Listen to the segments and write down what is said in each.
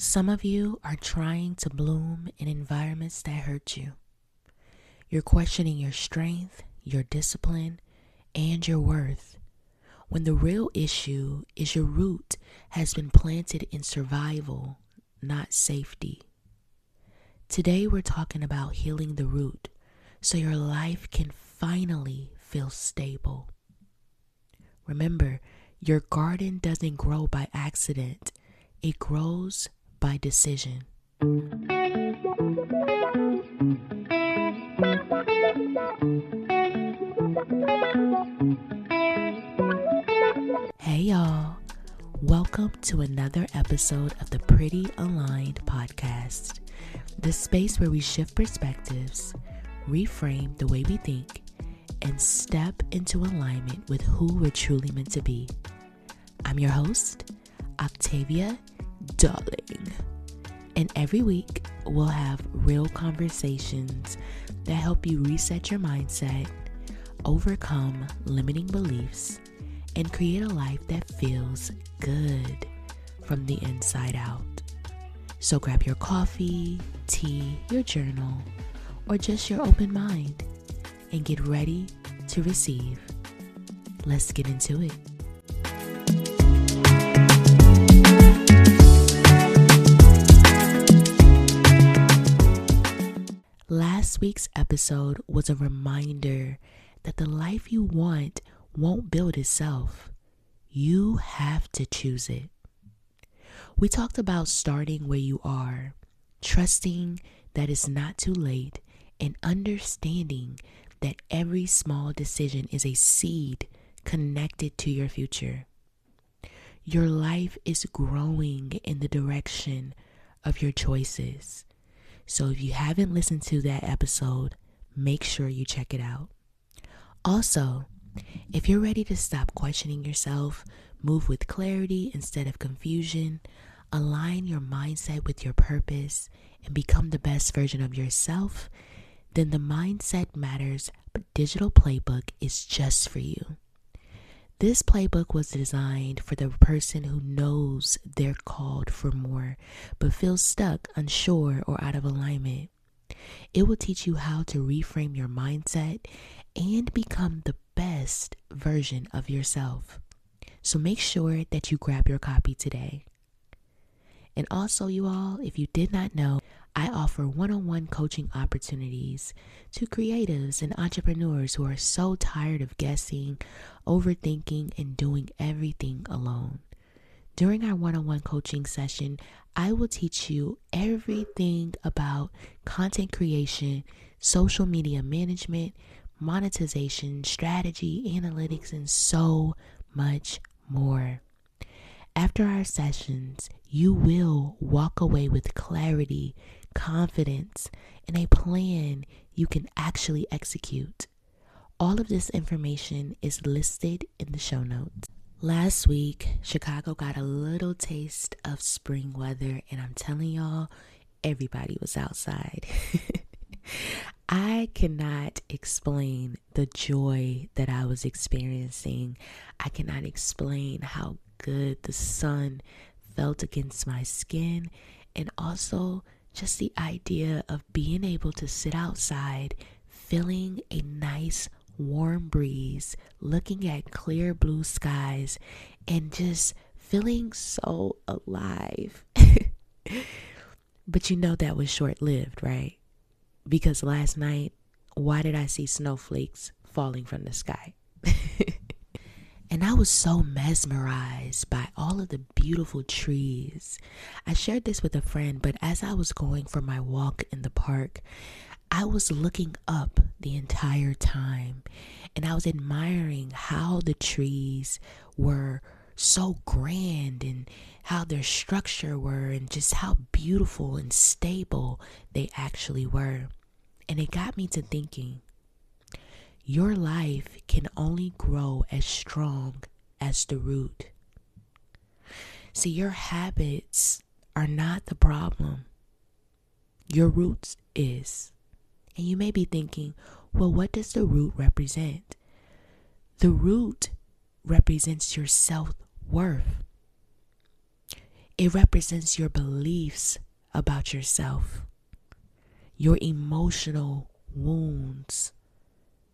Some of you are trying to bloom in environments that hurt you. You're questioning your strength, your discipline, and your worth, when the real issue is your root has been planted in survival, not safety. Today we're talking about healing the root so your life can finally feel stable. Remember, your garden doesn't grow by accident. It grows by decision. Hey y'all, welcome to another episode of the Pretty Aligned podcast, the space where we shift perspectives, reframe the way we think, and step into alignment with who we're truly meant to be. I'm your host, Octavia Darling, and every week we'll have real conversations that help you reset your mindset, overcome limiting beliefs, and create a life that feels good from the inside out. So grab your coffee, tea, your journal, or just your open mind and get ready to receive. Let's get into it. Last week's episode was a reminder that the life you want won't build itself. You have to choose it. We talked about starting where you are, trusting that it's not too late, and understanding that every small decision is a seed connected to your future. Your life is growing in the direction of your choices. So if you haven't listened to that episode, make sure you check it out. Also, if you're ready to stop questioning yourself, move with clarity instead of confusion, align your mindset with your purpose, and become the best version of yourself, then the Mindset Matters digital playbook is just for you. This playbook was designed for the person who knows they're called for more, but feels stuck, unsure, or out of alignment. It will teach you how to reframe your mindset and become the best version of yourself. So make sure that you grab your copy today. And also, you all, if you did not know, I offer one-on-one coaching opportunities to creatives and entrepreneurs who are so tired of guessing, overthinking, and doing everything alone. During our one-on-one coaching session, I will teach you everything about content creation, social media management, monetization, strategy, analytics, and so much more. After our sessions, you will walk away with clarity, confidence, and a plan you can actually execute. All of this information is listed in the show notes. Last week, Chicago got a little taste of spring weather, and I'm telling y'all, everybody was outside. I cannot explain the joy that I was experiencing. I cannot explain how good the sun felt against my skin, and also just the idea of being able to sit outside, feeling a nice warm breeze, looking at clear blue skies, and just feeling so alive. But you know that was short-lived, right? Because last night, why did I see snowflakes falling from the sky? And I was so mesmerized by all of the beautiful trees. I shared this with a friend, but as I was going for my walk in the park, I was looking up the entire time, and I was admiring how the trees were so grand and how their structure were and just how beautiful and stable they actually were. And it got me to thinking, your life can only grow as strong as the root. See, your habits are not the problem. Your roots is. And you may be thinking, well, what does the root represent? The root represents your self-worth. It represents your beliefs about yourself, your emotional wounds,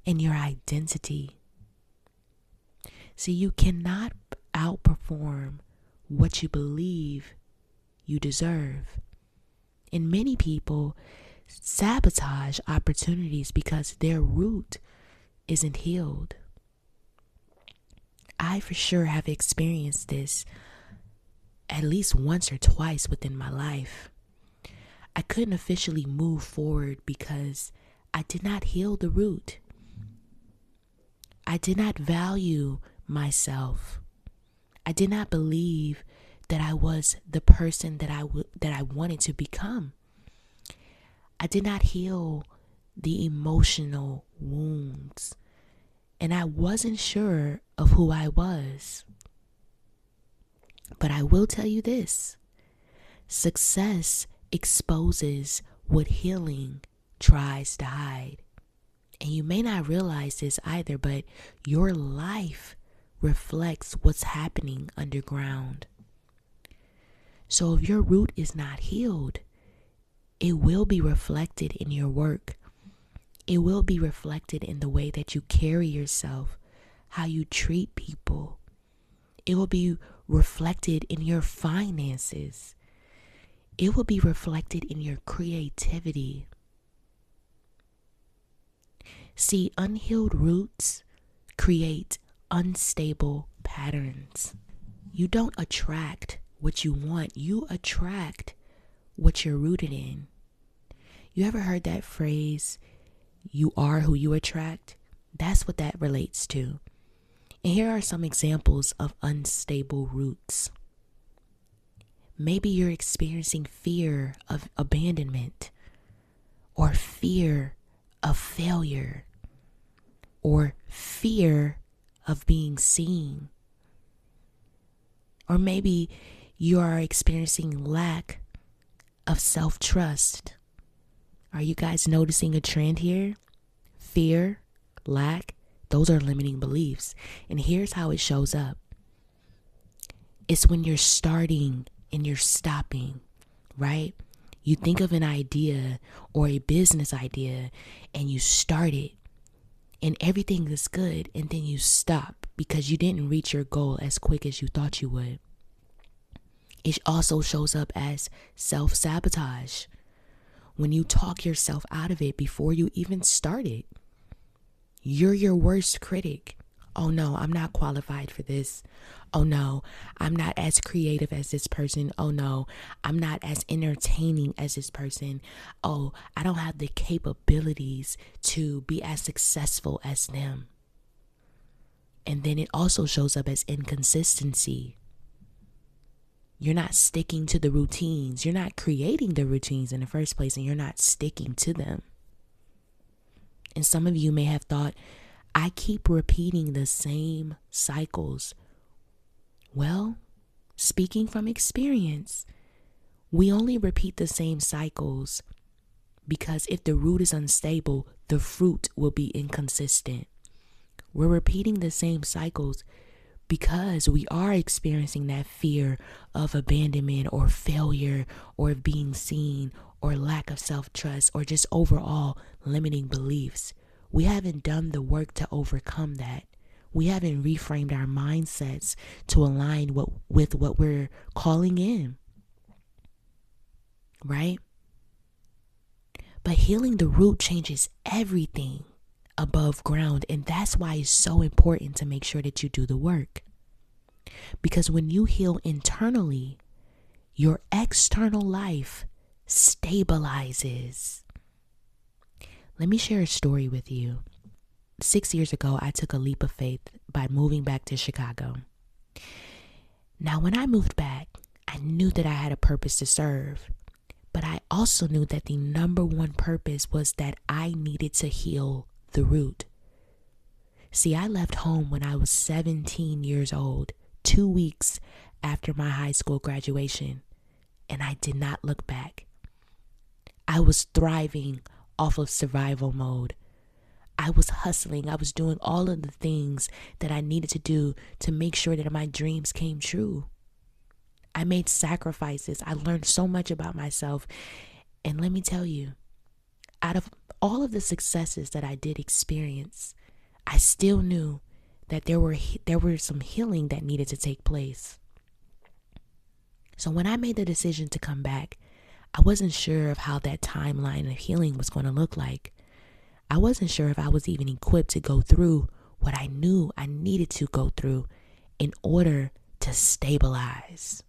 and your identity. See, you cannot outperform what you believe you deserve. And many people sabotage opportunities because their root isn't healed. I for sure have experienced this at least once or twice within my life. I couldn't officially move forward because I did not heal the root. I did not value myself. I did not believe that I was the person that I wanted to become. I did not heal the emotional wounds, and I wasn't sure of who I was. But I will tell you this: success exposes what healing tries to hide. And you may not realize this either, but your life reflects what's happening underground. So if your root is not healed, it will be reflected in your work. It will be reflected in the way that you carry yourself, how you treat people. It will be reflected in your finances. It will be reflected in your creativity. See, unhealed roots create unstable patterns. You don't attract what you want, you attract what you're rooted in. You ever heard that phrase, you are who you attract? That's what that relates to. And here are some examples of unstable roots. Maybe you're experiencing fear of abandonment, or fear of failure, or fear of being seen. Or maybe you are experiencing lack of self-trust. Are you guys noticing a trend here? Fear, lack, those are limiting beliefs. And here's how it shows up. It's when you're starting and you're stopping, right? You think of an idea or a business idea and you start it and everything is good, and then you stop because you didn't reach your goal as quick as you thought you would. It also shows up as self-sabotage. When you talk yourself out of it before you even start it. You're your worst critic. Oh no, I'm not qualified for this. Oh no, I'm not as creative as this person. Oh no, I'm not as entertaining as this person. Oh, I don't have the capabilities to be as successful as them. And then it also shows up as inconsistency. You're not sticking to the routines. You're not creating the routines in the first place, and you're not sticking to them. And some of you may have thought, I keep repeating the same cycles. Well, speaking from experience, we only repeat the same cycles because if the root is unstable, the fruit will be inconsistent. We're repeating the same cycles because we are experiencing that fear of abandonment or failure or of being seen or lack of self-trust or just overall limiting beliefs. We haven't done the work to overcome that. We haven't reframed our mindsets to align with what we're calling in. Right? But healing the root changes everything above ground. And that's why it's so important to make sure that you do the work. Because when you heal internally, your external life stabilizes. Let me share a story with you. 6 years ago, I took a leap of faith by moving back to Chicago. Now, when I moved back, I knew that I had a purpose to serve. But I also knew that the number one purpose was that I needed to heal the root. See, I left home when I was 17 years old, 2 weeks after my high school graduation, and I did not look back. I was thriving off of survival mode. I was hustling. I was doing all of the things that I needed to do to make sure that my dreams came true. I made sacrifices. I learned so much about myself. And let me tell you, out of all of the successes that I did experience, I still knew that there were some healing that needed to take place. So when I made the decision to come back, I wasn't sure of how that timeline of healing was going to look like. I wasn't sure if I was even equipped to go through what I knew I needed to go through in order to stabilize.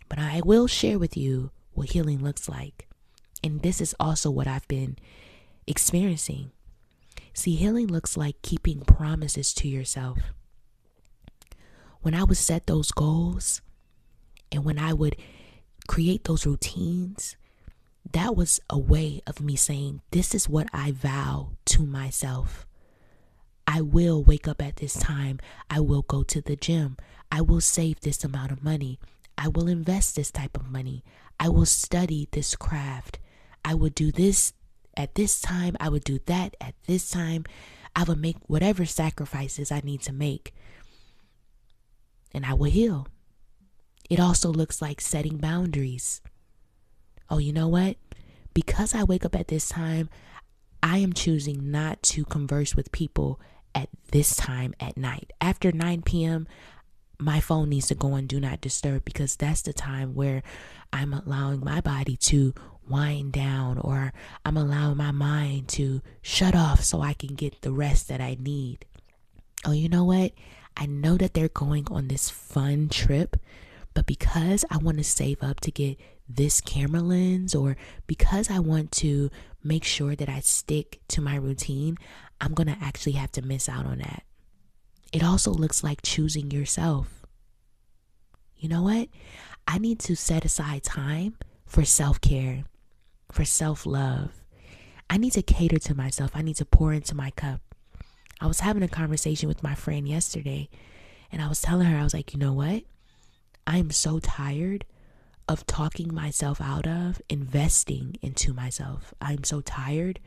But I will share with you what healing looks like. And this is also what I've been experiencing. See, healing looks like keeping promises to yourself. When I would set those goals and when I would create those routines, that was a way of me saying, this is what I vow to myself. I will wake up at this time. I will go to the gym. I will save this amount of money. I will invest this type of money. I will study this craft. I will do this at this time. I would do that at this time. I will make whatever sacrifices I need to make. And I will heal. It also looks like setting boundaries. Oh, you know what? Because I wake up at this time, I am choosing not to converse with people at this time at night. After 9 p.m., my phone needs to go on do not disturb, because that's the time where I'm allowing my body to wind down, or I'm allowing my mind to shut off so I can get the rest that I need. Oh, you know what? I know that they're going on this fun trip, but because I want to save up to get this camera lens, or because I want to make sure that I stick to my routine, I'm going to actually have to miss out on that. It also looks like choosing yourself. You know what? I need to set aside time for self-care, for self-love. I need to cater to myself. I need to pour into my cup. I was having a conversation with my friend yesterday, and I was telling her, I was like, you know what? I am so tired of talking myself out of investing into myself. I'm so tired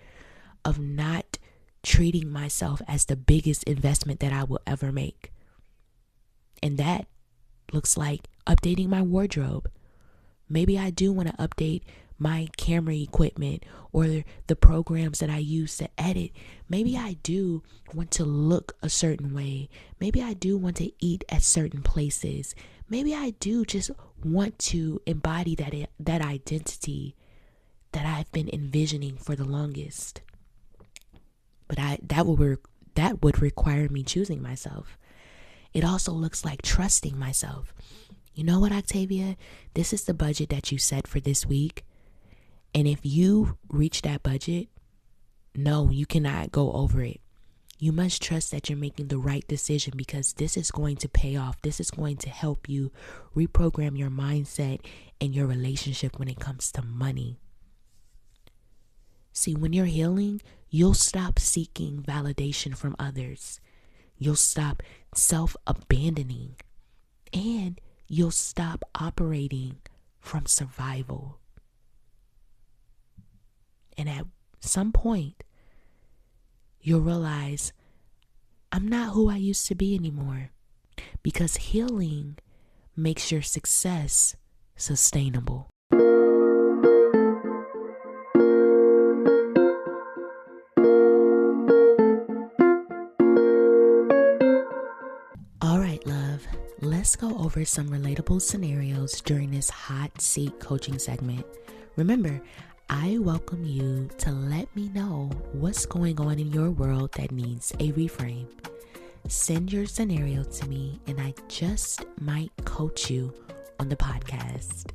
of not treating myself as the biggest investment that I will ever make. And that looks like updating my wardrobe. Maybe I do want to update my camera equipment or the programs that I use to edit. Maybe I do want to look a certain way. Maybe I do want to eat at certain places. Maybe I do just want to embody that identity that I've been envisioning for the longest. But that would require me choosing myself. It also looks like trusting myself. You know what, Octavia? This is the budget that you set for this week. And if you reach that budget, no, you cannot go over it. You must trust that you're making the right decision, because this is going to pay off. This is going to help you reprogram your mindset and your relationship when it comes to money. See, when you're healing, you'll stop seeking validation from others. You'll stop self-abandoning, and you'll stop operating from survival. And at some point, you'll realize, I'm not who I used to be anymore, because healing makes your success sustainable. All right, love, let's go over some relatable scenarios during this hot seat coaching segment. Remember, I welcome you to let me know what's going on in your world that needs a reframe. Send your scenario to me, and I just might coach you on the podcast.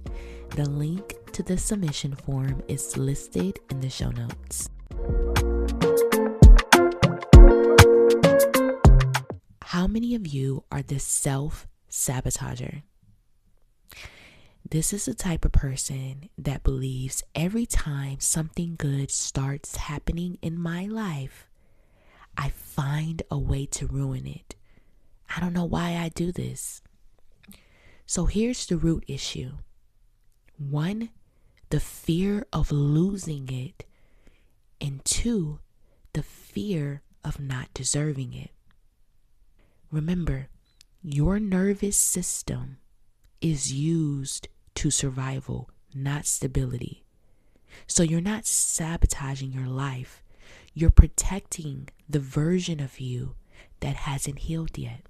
The link to the submission form is listed in the show notes. How many of you are the self-sabotager? This is the type of person that believes every time something good starts happening in my life, I find a way to ruin it. I don't know why I do this. So here's the root issue. 1, the fear of losing it. And 2, the fear of not deserving it. Remember, your nervous system is used to survival, not stability. So you're not sabotaging your life. You're protecting the version of you that hasn't healed yet.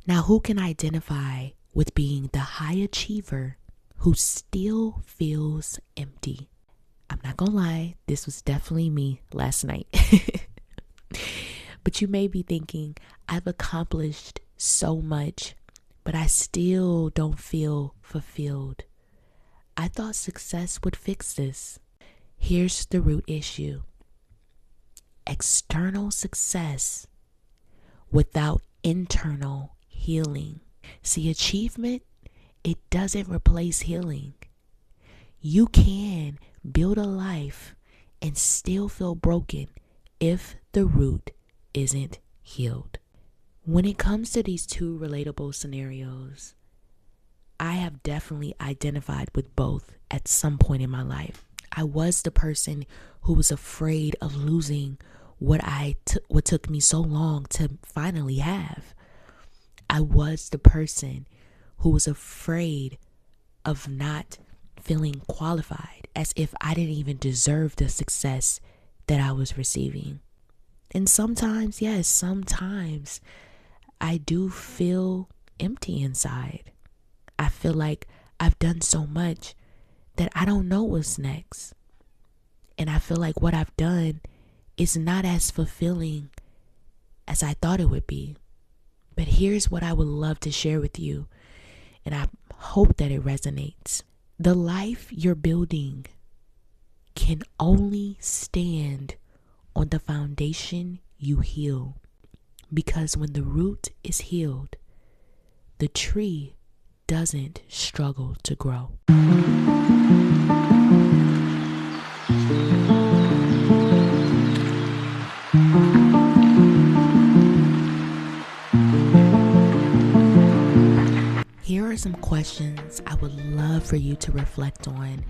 Now, who can identify with being the high achiever who still feels empty? I'm not gonna lie, this was definitely me last night. But you may be thinking, I've accomplished so much, but I still don't feel fulfilled. I thought success would fix this. Here's the root issue: external success without internal healing. See, achievement, it doesn't replace healing. You can build a life and still feel broken if the root isn't healed. When it comes to these two relatable scenarios, I have definitely identified with both at some point in my life. I was the person who was afraid of losing what took me so long to finally have. I was the person who was afraid of not feeling qualified, as if I didn't even deserve the success that I was receiving. And sometimes, yes, sometimes I do feel empty inside. I feel like I've done so much that I don't know what's next. And I feel like what I've done is not as fulfilling as I thought it would be. But here's what I would love to share with you, and I hope that it resonates. The life you're building can only stand on the foundation you heal. Because when the root is healed, the tree doesn't struggle to grow. Here are some questions I would love for you to reflect on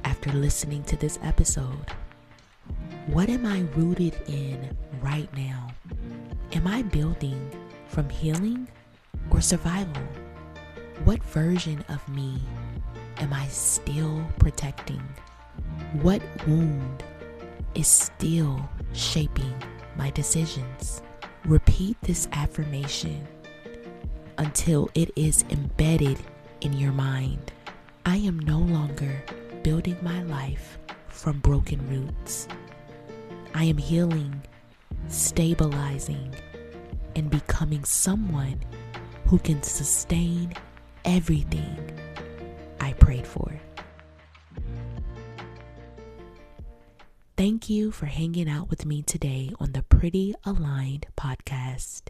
after listening to this episode. What am I rooted in right now? Am I building from healing or survival? What version of me am I still protecting? What wound is still shaping my decisions? Repeat this affirmation until it is embedded in your mind. I am no longer building my life from broken roots. I am healing, stabilizing, and becoming someone who can sustain everything I prayed for. Thank you for hanging out with me today on the Pretty Aligned podcast.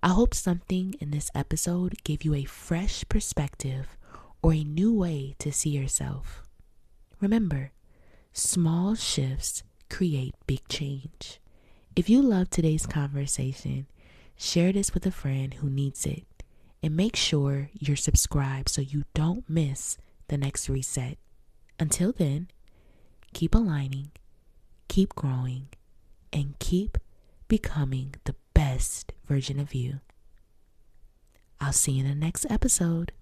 I hope something in this episode gave you a fresh perspective or a new way to see yourself. Remember, small shifts create big change. If you love today's conversation, share this with a friend who needs it, and make sure you're subscribed so you don't miss the next reset. Until then, keep aligning, keep growing, and keep becoming the best version of you. I'll see you in the next episode.